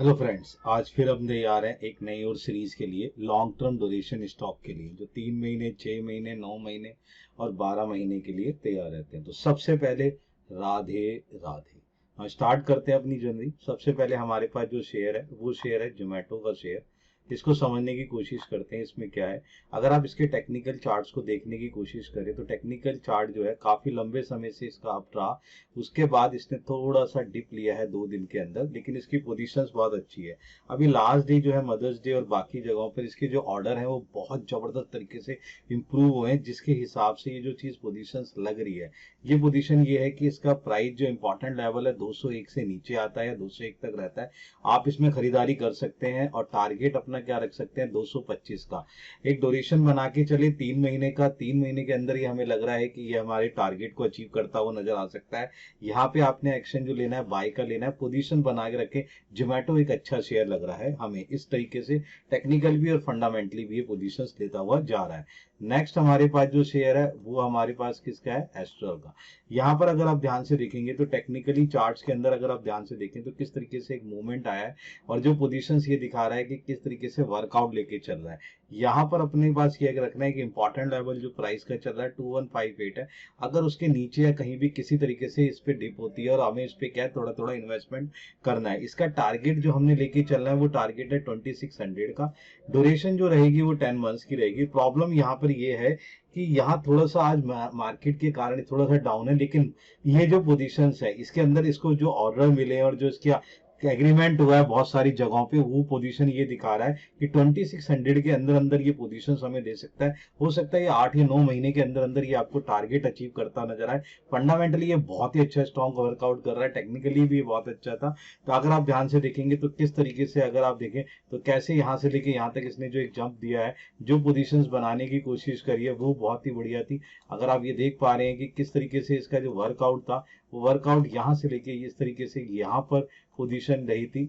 Hello friends, आज फिर हम तैयार हैं एक नई और सीरीज के लिए, लॉन्ग टर्म ड्यूरेशन स्टॉक के लिए, जो 3 महीने, 6 महीने, 9 महीने और 12 महीने के लिए तैयार रहते हैं। तो सबसे पहले राधे राधे, हम स्टार्ट करते हैं अपनी जर्नी। सबसे पहले हमारे पास जो शेयर है वो शेयर है जोमेटो का शेयर। इसको समझने की कोशिश करते हैं, इसमें क्या है। अगर आप इसके टेक्निकल चार्ट्स को देखने की कोशिश करें तो टेक्निकल चार्ट जो है काफी लंबे समय से इसका अप रहा। उसके बाद इसने थोड़ा सा डिप लिया है 2 दिन के अंदर, लेकिन इसकी पोजीशंस बहुत अच्छी है। अभी लास्ट डे जो है मदर्स डे और बाकी जगहों पर इसके जो ऑर्डर है वो बहुत जबरदस्त तरीके से इंप्रूव हुए हैं, जिसके हिसाब से ये जो चीज पोजीशंस लग रही है, ये पोजीशन ये है कि इसका प्राइस जो इंपॉर्टेंट लेवल है 201 से नीचे आता है या 201 तक रहता है। आप इसमें खरीदारी कर सकते हैं और टारगेट अपना क्या रख सकते हैं, 225 का। एक ड्यूरेशन बना के चले 3 महीने का। 3 महीने के अंदर ये हमें लग रहा है कि ये हमारे टारगेट को अचीव करता हुआ नजर आ सकता है। यहाँ पे आपने एक्शन जो लेना है बाय का लेना है, पोजीशन बना के रखे। जोमेटो एक अच्छा शेयर लग रहा है हमें इस तरीके से, टेक्निकल भी और फंडामेंटली भी ये पोजीशंस लेता हुआ जा रहा है। नेक्स्ट हमारे पास जो शेयर है वो हमारे पास किसका है, एस्ट्रल का। यहाँ पर अगर आप ध्यान से देखेंगे तो टेक्निकली चार्ट्स के अंदर अगर आप ध्यान से देखें तो किस तरीके से एक मूवमेंट आया है और जो पोजीशंस ये दिखा रहा है कि किस तरीके से वर्कआउट लेके चल रहा है। यहाँ पर अपने पास ये रखना है कि इंपॉर्टेंट लेवल जो प्राइस का चल रहा है 2158 है। अगर उसके नीचे या कहीं भी किसी तरीके से इस पे डिप होती है और हमें इस पे क्या है थोड़ा थोड़ा इन्वेस्टमेंट करना है। इसका टारगेट जो हमने लेके चलना है वो टारगेट है 2600 का। ड्यूरेशन जो रहेगी वो 10 मंथ्स की रहेगी। प्रॉब्लम यहाँ पर ये है कि यहाँ थोड़ा सा आज मार्केट के कारण थोड़ा सा डाउन है, लेकिन ये जो पोजीशंस है इसके अंदर इसको जो ऑर्डर मिले और जो इसका एग्रीमेंट हुआ है बहुत सारी जगहों पे, वो पोजीशन ये दिखा रहा है कि 2600 के अंदर अंदर ये पोजीशन हमें दे सकता है। हो सकता है ये 8 या 9 महीने के अंदर अंदर ये आपको टारगेट अचीव करता नजर आए। फंडामेंटली ये बहुत ही अच्छा स्ट्रॉन्ग वर्कआउट कर रहा है, टेक्निकली भी ये बहुत अच्छा था। तो अगर आप ध्यान से देखेंगे तो किस तरीके से अगर आप देखें तो कैसे यहाँ से लेके यहाँ तक इसने जो एक जंप दिया है, जो पोजीशंस बनाने की कोशिश करी है वो बहुत ही बढ़िया थी। अगर आप ये देख पा रहे हैं कि किस तरीके से इसका जो वर्कआउट था, वो वर्कआउट यहाँ से लेके इस तरीके से यहाँ पर पोजीशन रही थी।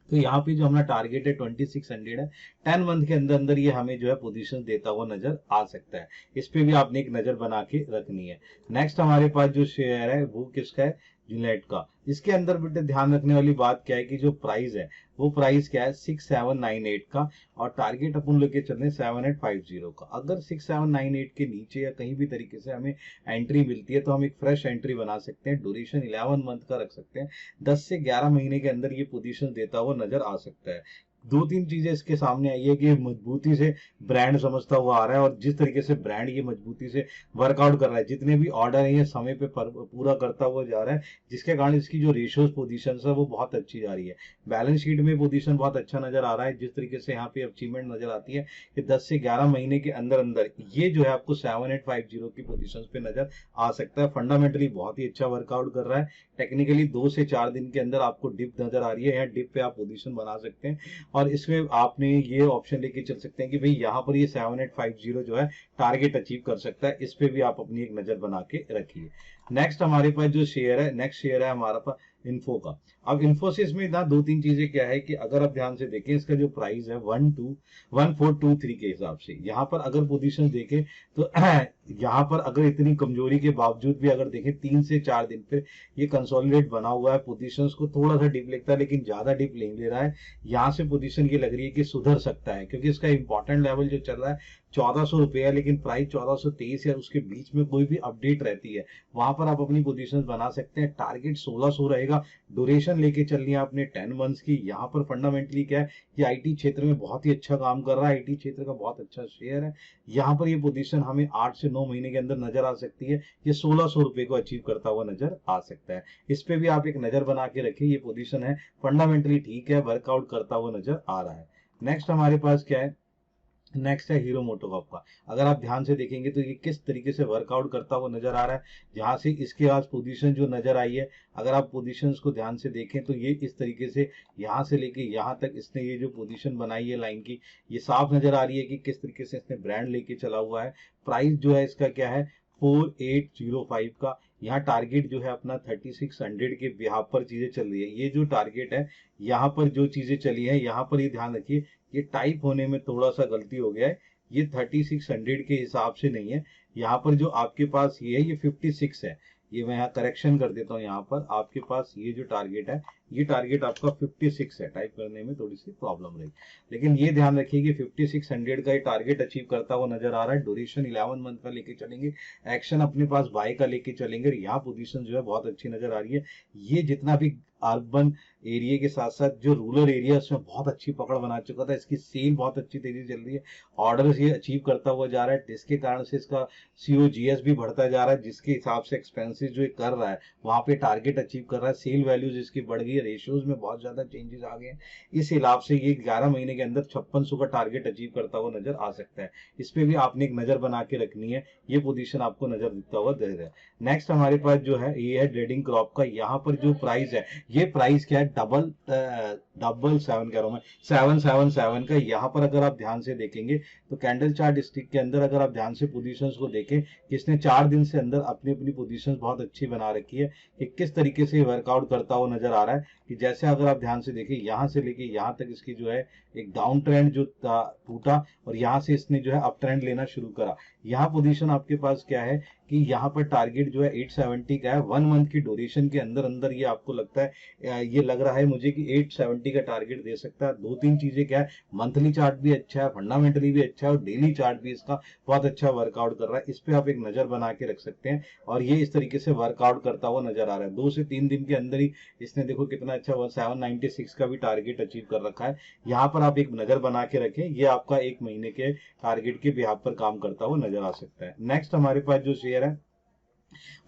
तो यहाँ पे जो हमारा टारगेट है 2600 है। 10 मंथ के अंदर अंदर ये हमें जो है पोजीशन देता हुआ नजर आ सकता है। इस पे भी आपने एक नजर बना के रखनी है। नेक्स्ट हमारे पास जो शेयर है वो किसका है, यूनाइट का। इसके अंदर बेटे ध्यान रखने वाली बात क्या है कि जो प्राइस है वो प्राइस क्या है 6798 का, और टारगेट अपन लेके चल रहे हैं 7850 का। अगर 6798 के नीचे या कहीं भी तरीके से हमें एंट्री मिलती है तो हम एक फ्रेश एंट्री बना सकते हैं। ड्यूरेशन 11 मंथ का रख सकते हैं। 10 से 11 महीने के अंदर ये पोजीशन देता हुआ नजर आ सकता है। 2-3 चीजें इसके सामने आई है कि मजबूती से ब्रांड समझता हुआ आ रहा है, और जिस तरीके से ब्रांड ये मजबूती से वर्कआउट कर रहा है, जितने भी ऑर्डर है ये समय पे पूरा करता हुआ जा रहा है, जिसके कारण इसकी जो रेशियोज पोजीशन है वो बहुत अच्छी जा रही है। बैलेंस शीट में पोजीशन बहुत अच्छा नजर आ रहा है। जिस तरीके से यहाँ पे अचीवमेंट नजर आती है कि 10 से 11 महीने के अंदर अंदर ये जो है आपको 7850 की पोजीशन पे नजर आ सकता है। फंडामेंटली बहुत ही अच्छा वर्कआउट कर रहा है। टेक्निकली 2 से 4 दिन के अंदर आपको डिप नजर आ रही है, यहाँ डिप पे आप पोजीशन बना सकते हैं और इसमें आपने ये ऑप्शन लेके चल सकते हैं कि भाई यहाँ पर ये 7850 जो है टारगेट अचीव कर सकता है। इस पे भी आप अपनी एक नजर बना के रखिए। नेक्स्ट हमारे पास जो शेयर है, नेक्स्ट शेयर है हमारा पास इन्फो का। अब इन्फोसिस में ना 2-3 चीजें क्या है कि अगर आप ध्यान से देखें इसका जो प्राइस है 1423 के हिसाब से, यहाँ पर अगर पोजीशन देखें तो यहाँ पर अगर इतनी कमजोरी के बावजूद भी अगर देखें 3 से 4 दिन पे ये कंसोलिडेट बना हुआ है। पोजीशंस को थोड़ा सा डिप लगता है लेकिन ज्यादा डिप नहीं ले रहा है। यहाँ से पोजीशन ये लग रही है कि सुधर सकता है, क्योंकि इसका इंपॉर्टेंट लेवल जो चल रहा है 1400 रुपये है, लेकिन प्राइस 1423 है। उसके बीच में कोई भी अपडेट रहती है वहां पर आप अपनी पोजीशन बना सकते हैं। टारगेट 1600 रहेगा। ड्यूरेशन लेके चलनी है आपने 10 मंथ्स की। यहाँ पर फंडामेंटली क्या है कि आईटी क्षेत्र में बहुत ही अच्छा काम कर रहा है, आईटी क्षेत्र का बहुत अच्छा शेयर है। यहाँ पर ये पोजीशन हमें 8 से 9 महीने के अंदर नजर आ सकती है। ये 1600 रुपये को अचीव करता हुआ नजर आ सकता है। इस पे भी आप एक नजर बना के रखिए। ये पोजीशन है फंडामेंटली ठीक है, वर्कआउट करता हुआ नजर आ रहा है। नेक्स्ट हमारे पास क्या है, नेक्स्ट है हीरो मोटोकॉर्प का। अगर आप ध्यान से देखेंगे तो ये किस तरीके से वर्कआउट करता हुआ नजर आ रहा है। जहां से इसके आज पोजीशन जो नजर आई है, अगर आप पोजीशंस को ध्यान से देखें तो ये इस तरीके से यहाँ से लेके यहाँ तक इसने ये जो पोजीशन बनाई है लाइन की, ये साफ नजर आ रही है कि किस तरीके से इसने ब्रांड लेके चला हुआ है। प्राइस जो है इसका क्या है 4805 का। यहाँ टारगेट जो है अपना 3600 के बिहार पर चीजें चल रही है। ये जो टारगेट है यहाँ पर जो चीजें चली है, यहाँ पर ये ध्यान रखिए ये टाइप होने में थोड़ा सा गलती हो गया है। ये 3600 के हिसाब से नहीं है। यहाँ पर जो आपके पास ये है ये 56 है। ये मैं यहाँ करेक्शन कर देता हूँ। यहाँ पर आपके पास ये जो टारगेट है ये टारगेट आपका 56 है, टाइप करने में थोड़ी सी प्रॉब्लम रही, लेकिन ये ध्यान रखिए कि 5600 का ये टारगेट अचीव करता हुआ नजर आ रहा है। ड्यूरेशन 11 मंथ का लेके चलेंगे, एक्शन अपने पास बाय का लेके चलेंगे, और यहाँ पोजीशन जो है बहुत अच्छी नजर आ रही है। ये जितना भी अर्बन एरिया के साथ साथ जो रूरल एरिया उसमें बहुत अच्छी पकड़ बना चुका था, इसकी सेल बहुत अच्छी तेजी चल रही है, ऑर्डर्स ये अचीव करता हुआ जा रहा है, जिसके कारण से इसका COGS भी बढ़ता जा रहा है, जिसके हिसाब से एक्सपेंसेस जो ये कर रहा है वहां पे टारगेट अचीव कर रहा है, सेल वैल्यूज इसकी बढ़ गई है, रेशियोज में बहुत ज्यादा चेंजेस आ गए हैं। इस हिसाब से ये 11 महीने के अंदर 5600 का टारगेट अचीव करता हुआ नजर आ सकता है। इस पे भी आपने एक नजर बना के रखनी है, ये पोजीशन आपको नजर दिखता हुआ दे रहा है। नेक्स्ट हमारे पास जो है ये है ट्रेडिंग क्रॉप का। यहाँ पर जो प्राइस है, ये प्राइस क्या है, डबल सेवन कह रहा हूं मैं, 777 का। यहाँ पर अगर आप ध्यान से देखेंगे तो कैंडल चार्ट स्टिक के अंदर अगर आप ध्यान से पोजीशंस को देखें, किसने 4 दिन से अंदर अपनी अपनी पोजीशंस बहुत अच्छी बना रखी है, कि किस तरीके से वर्कआउट करता हुआ नजर आ रहा है। कि जैसे अगर आप ध्यान से देखें, यहाँ से लेके यहाँ तक इसकी जो है एक डाउन ट्रेंड जो टूटा, और यहाँ से इसने जो है अप ट्रेंड लेना शुरू करा। यहाँ पोजीशन आपके पास क्या है कि यहाँ पर टारगेट जो है 870 का है। 1 मंथ की ड्यूरेशन के अंदर अंदर ये आपको लगता है, ये लग रहा है मुझे कि 870 का टारगेट दे सकता है। दो तीन चीजें क्या है, मंथली चार्ट भी अच्छा है, फंडामेंटली भी अच्छा है, और डेली चार्ट भी इसका बहुत अच्छा वर्कआउट कर रहा है। इस पे आप एक नजर बना के रख सकते हैं, और ये इस तरीके से वर्कआउट करता हुआ नजर आ रहा है। 2 से 3 दिन के अंदर ही इसने देखो कितना अच्छा 796 का भी टारगेट अचीव कर रखा है। यहाँ पर आप एक नजर बना के रखें, ये आपका 1 महीने के टारगेट के बिहाफ पर काम करता हुआ नजर आ सकता है। नेक्स्ट हमारे पास जो शेयर है,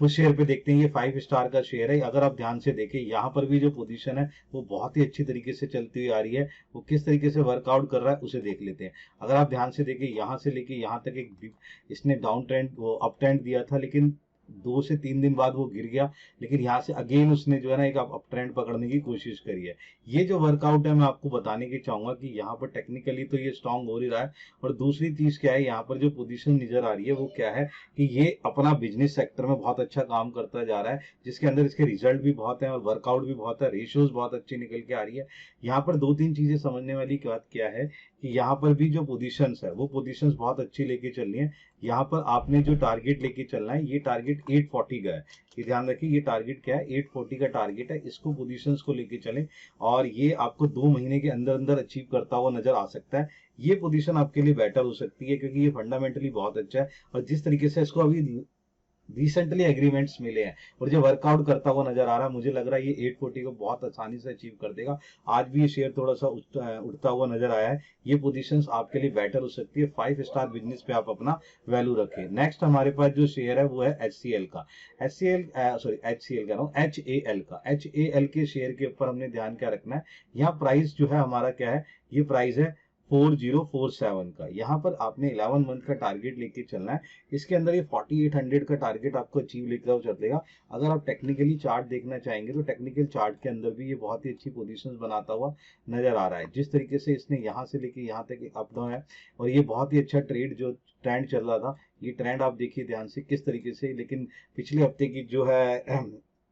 उस शेयर पे देखते हैं, ये 5 स्टार का शेयर है। अगर आप ध्यान से देखें, यहाँ पर भी जो पोजीशन है वो बहुत ही अच्छी तरीके से चलती हुई आ रही है। वो किस तरीके से वर्कआउट कर रहा है उसे देख लेते हैं। अगर आप ध्यान से देखें, यहाँ से लेके यहाँ तक एक इसने डाउन ट्रेंड वो अप ट्रेंड दिया था, लेकिन 2 से 3 दिन बाद वो गिर गया, लेकिन यहाँ से अगेन उसने जो है ना एक अप ट्रेंड पकड़ने की कोशिश करी है। ये जो वर्कआउट है मैं आपको बताने की चाहूंगा कि यहाँ पर टेक्निकली तो ये स्ट्रांग हो ही रहा है, और दूसरी चीज क्या है, यहाँ पर जो पोजीशन नजर आ रही है वो क्या है कि ये अपना बिजनेस सेक्टर में बहुत अच्छा काम करता जा रहा है, जिसके अंदर इसके रिजल्ट भी बहुत है और वर्कआउट भी बहुत है, रेशियोज बहुत अच्छी निकल के आ रही है। यहाँ पर 2-3 चीजें समझने वाली बात क्या है कि यहाँ पर भी जो पोजीशंस है वो पोजीशंस बहुत अच्छी लेके चलनी है। यहाँ पर आपने जो टारगेट लेके चलना है, ये टारगेट 840 का है, ये ध्यान रखिए। ये टारगेट क्या है, 840 का टारगेट है। इसको पोजीशंस को लेके चलें, और ये आपको 2 महीने के अंदर अंदर अचीव करता हुआ नजर आ सकता है। ये पोजीशन आपके लिए बेटर हो सकती है, क्योंकि ये फंडामेंटली बहुत अच्छा है, और जिस तरीके से इसको अभी रिसेंटली एग्रीमेंट्स मिले हैं और जो वर्कआउट करता हुआ नजर आ रहा है, मुझे लग रहा है ये 840 को बहुत आसानी से अचीव कर देगा। आज भी ये शेयर थोड़ा सा उठता हुआ नजर आया है। ये पोजीशंस आपके लिए बेटर हो सकती है। 5 स्टार बिजनेस पे आप अपना वैल्यू रखें। नेक्स्ट हमारे पास जो शेयर है वो है HCL का। HCL कह रहा हूँ, HAL का। HAL के शेयर के ऊपर हमने ध्यान क्या रखना है, यहाँ प्राइस जो है हमारा क्या है, ये प्राइस है 4047 का। यहाँ पर आपने 11 मंथ का टारगेट लेके चलना है। इसके अंदर ये 4800 का टारगेट आपको अचीव लेकर चलेगा। अगर आप टेक्निकली चार्ट देखना चाहेंगे तो टेक्निकल चार्ट के अंदर भी ये बहुत ही अच्छी पोजीशंस बनाता हुआ नजर आ रहा है। जिस तरीके से इसने यहाँ से लेके यहाँ तक अप डाउन है, और ये बहुत ही अच्छा ट्रेड जो ट्रेंड चल रहा था, ये ट्रेंड आप देखिए ध्यान से किस तरीके से, लेकिन पिछले हफ्ते की जो है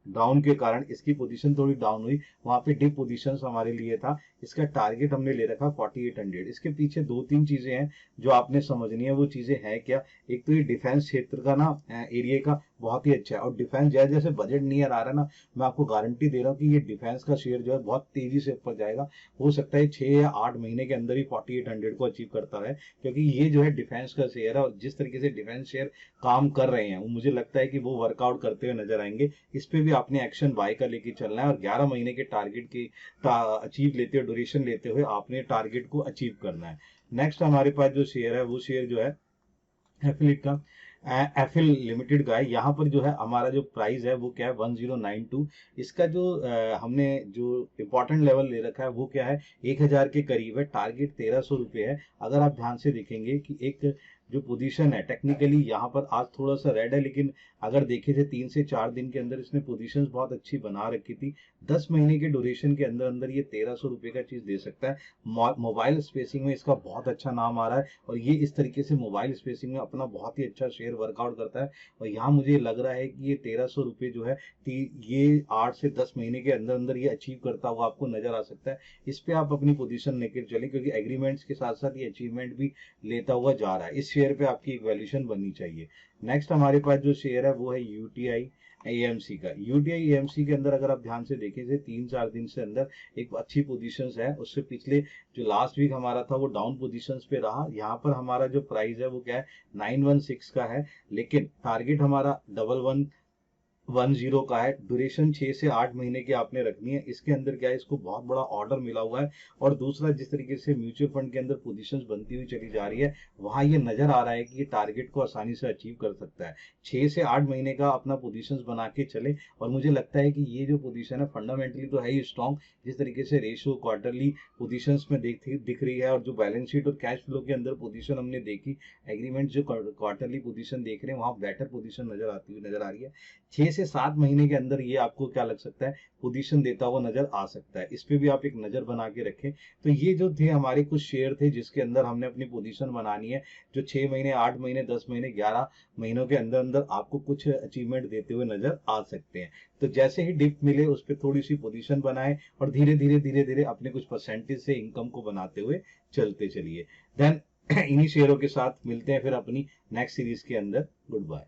डाउन के कारण इसकी पोजीशन थोड़ी डाउन हुई, वहां पे डिप पोजीशंस हमारे लिए था। इसका टारगेट हमने ले रखा 4800। इसके पीछे 2-3 चीजें हैं जो आपने समझनी है। वो चीजें हैं क्या, एक तो ये डिफेंस क्षेत्र का ना एरिया का बहुत ही अच्छा है, और डिफेंस जैसे जैसे बजट नियर आ रहा है ना, मैं आपको गारंटी दे रहा हूँ कि ये डिफेंस का शेयर जो है बहुत तेजी से ऊपर जाएगा। हो सकता है 6 या 8 महीने के अंदर ही 4800 को अचीव करता है, क्योंकि ये जो है डिफेंस का शेयर है, और जिस तरीके से डिफेंस शेयर काम कर रहे हैं वो मुझे लगता है कि वो वर्कआउट करते हुए नजर आएंगे। इस पे भी आपने एक्शन बाय का लेके चलना है, और 11 महीने के टारगेट की अचीव लेते हुए, ड्यूरेशन लेते हुए आपने टारगेट को अचीव करना है। नेक्स्ट हमारे पास जो शेयर है वो शेयर जो है एफिलिट का, एफिल लिमिटेड का है। यहाँ पर जो है हमारा जो प्राइस है वो क्या है, 1092। इसका जो हमने जो इंपॉर्टेंट लेवल ले रखा है वो क्या है, 1000 के करीब है। टारगेट 1300 रुपये है। अगर आप ध्यान से देखेंगे कि एक जो पोजीशन है टेक्निकली यहाँ पर आज थोड़ा सा रेड है, लेकिन अगर देखे थे 3 से 4 दिन के अंदर इसने पोजीशंस बहुत अच्छी बना रखी थी। 10 महीने के ड्यूरेशन के अंदर अंदर ये 1300 रुपये का चीज दे सकता है। मोबाइल स्पेसिंग में इसका बहुत अच्छा नाम आ रहा है, और ये इस तरीके से मोबाइल स्पेसिंग में अपना बहुत ही अच्छा शेयर वर्कआउट करता है। और यहाँ मुझे लग रहा है कि ये 1300 रुपये जो है ये 8 से 10 महीने के अंदर अंदर ये अचीव करता हुआ आपको नजर आ सकता है। इस पे आप अपनी पोजीशन लेकर चले, क्योंकि एग्रीमेंट्स के साथ साथ ये अचीवमेंट भी लेता हुआ जा रहा है। इस शेयर पे आपकी एक वैल्यूएशन बननी चाहिए। नेक्स्ट हमारे पास जो शेयर है वो है UTI एएमसी का। यूटीआई एएमसी के अंदर अगर आप ध्यान से देखें से 3-4 दिन से अंदर एक अच्छी पोजीशंस है। उससे पिछले जो लास्ट वीक हमारा था वो डाउन पोजीशंस पे रहा। यहाँ पर हमारा जो प्राइस है वो क्या है 916 का है, लेकिन टारगेट हमारा 1110 का है। ड्यूरेशन 6 से 8 महीने की आपने रखनी है। इसके अंदर क्या है, इसको बहुत बड़ा ऑर्डर मिला हुआ है। और दूसरा, जिस तरीके से म्यूचुअल फंड के अंदर पोजीशंस बनती हुई चली जा रही है, वहां ये नजर आ रहा है कि ये टारगेट को आसानी से अचीव कर सकता है। 6 से 8 महीने का अपना पोजीशंस बना के चले। और मुझे लगता है कि ये जो पोजीशन है फंडामेंटली तो है ही स्ट्रॉन्ग। जिस तरीके से रेशियो क्वार्टरली पोजीशंस में दिख रही है, और जो बैलेंस शीट और कैश फ्लो के अंदर पोजीशन हमने देखी, एग्रीमेंट जो क्वार्टरली पोजीशन देख रहे हैं वहां बेटर पोजीशन नजर आ रही है। 6 से 7 महीने के अंदर ये आपको क्या लग सकता है, पोजीशन देता हुआ नजर आ सकता है। इस पे भी आप एक नजर बना के रखें। तो ये जो थे हमारे कुछ शेयर थे जिसके अंदर हमने अपनी पोजीशन बनानी है, जो 6 महीने, 8 महीने, 10 महीने, 11 महीनों के अंदर अंदर आपको कुछ अचीवमेंट देते हुए नजर आ सकते हैं। तो जैसे ही डिप मिले उस पर थोड़ी सी पोजीशन बनाए, और धीरे धीरे अपने कुछ परसेंटेज से इनकम को बनाते हुए चलते चलिए। देन इन्हीं शेयरों के साथ मिलते हैं फिर अपनी नेक्स्ट सीरीज के अंदर। Good bye.